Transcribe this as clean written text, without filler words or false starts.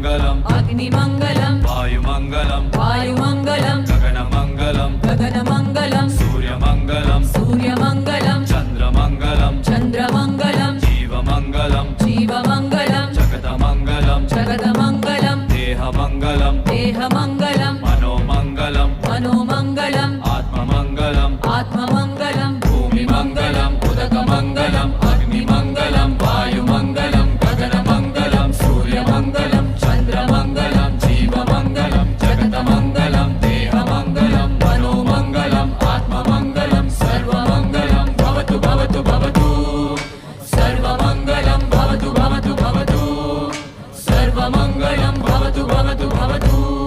अग्निमङ्गलम् अग्निमङ्गलम् वायुमङ्गलम् वायुमङ्गलम् गगनमङ्गलम् गगनमङ्गलम् सूर्यमङ्गलम् सूर्यमङ्गलम् चन्द्रमङ्गलम् चन्द्रमङ्गलम् जीवमङ्गलम् जीवमङ्गलम् जगतमङ्गलम् जगदमङ्गलम् देहमङ्गलम् देहमङ्गलम् मनोमङ्गलम् मनोमङ्गलम् आत्ममङ्गलम् आत्ममङ्गलम् भूमिमङ्गलम् उदकमङ्गलम् अग्निमङ्गलम् वायुमङ्गलम् गगनमङ्गलम् सूर्यमङ्गलम् चन्द्रमङ्गलम् जीवमङ्गलम् जगतमङ्गलम् देहमङ्गलम् मनोमङ्गलम् आत्ममङ्गलम् सर्वमङ्गलम् भवतु भवतु भवतु सर्वमङ्गलम् भवतु भवतु भवतु सर्वमङ्गलम् भवतु भवतु भवतु